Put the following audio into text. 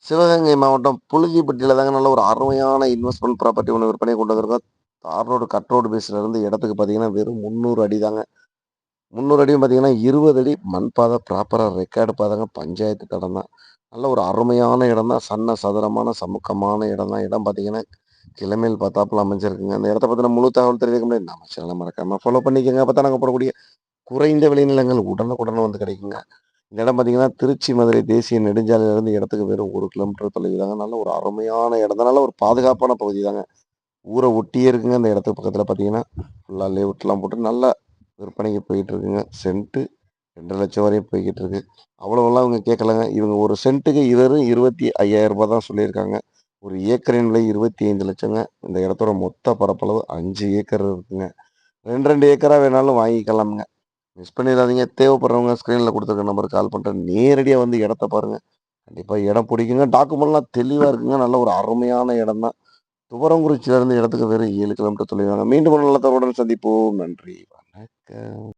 சிவகங்கை மாவட்டம் புழுதிப்பட்டியில தாங்க நல்ல ஒரு அருமையான இன்வெஸ்ட்மென்ட் ப்ராப்பர்ட்டி ஒண்ணு விற்பனைக்கு கொண்டு வந்திருக்கோம். தார் ரோடு, கட் ரோடு பேஸ்ல இருந்து இடத்துக்கு பார்த்தீங்கன்னா, வெறும் 300 அடி தாங்க. 300 அடியும் பார்த்தீங்கன்னா, 20 அடி மண் பாதை ப்ராப்பரா ரெக்கார்டு பாதைங்க. பஞ்சாயத்து தடம் தான். நல்ல ஒரு அருமையான இடம் தான். சன்ன சதுரமான சமுக்கமான இடம் தான். இடம் பார்த்தீங்கன்னா, கிழமேல் பார்த்தாப்புல அமைஞ்சிருக்குங்க. அந்த இடத்த பத்தின முழு தகவல் தெரிஞ்சுக்க முடியும். நம்ம சேனல மறக்காம ஃபாலோ பண்ணிக்கங்க. அப்பதான் நாங்க போடக்கூடிய குறைந்த விலை நிலங்கள் உடனுக்குடன் வந்து கிடைக்குங்க. இந்த இடம் பார்த்தீங்கன்னா, திருச்சி, மதுரை தேசிய நெடுஞ்சாலையிலிருந்து இடத்துக்கு வெறும் 1 கிலோமீட்டர் தொலைவு தாங்க. நல்ல ஒரு அருமையான இடம் தான். நல்ல ஒரு பாதுகாப்பான பகுதி தாங்க. ஊர ஒட்டியே இருக்குங்க. அந்த இடத்துக்கு பக்கத்தில பார்த்தீங்கன்னா, ஃபுல்லா லேஅவுட்லாம் போட்டு நல்லா விற்பனைக்கு போயிட்டு இருக்குங்க. சென்ட்டு 2,00,000 வரையும் போய்க்கிட்டு இருக்கு. அவ்வளவெல்லாம் இவங்க கேட்கலங்க. இவங்க ஒரு சென்ட்டுக்கு வெறும் ரூ. 25,000 தான் சொல்லியிருக்காங்க. ஒரு ஏக்கரின் விலை 25,00,000ங்க. இந்த இடத்தோட மொத்த பரப்பளவு 5 ஏக்கர் இருக்குங்க. 2, 2 ஏக்கரா வேணாலும் வாங்கிக்கலாம்ங்க. மிஸ் பண்ணிறாதீங்க. தேவைப்படுறவங்க ஸ்க்ரீன்ல குடுத்துருக்க நம்பருக்கு கால் பண்றேன். நேரடியா வந்து இடத்த பாருங்க. கண்டிப்பா இடம் பிடிக்குங்க. டாக்குமெண்ட்லாம் தெளிவா இருக்குங்க. நல்ல ஒரு அருமையான இடம் தான். துவரங்குறிச்சியிலிருந்து இடத்துக்கு வெறும் 7 கிலோமீட்டர் தொலைவு தாங்க. மீண்டும் ஒரு நல்ல தகவலுடன் சந்திப்போம். நன்றி. வணக்கம்.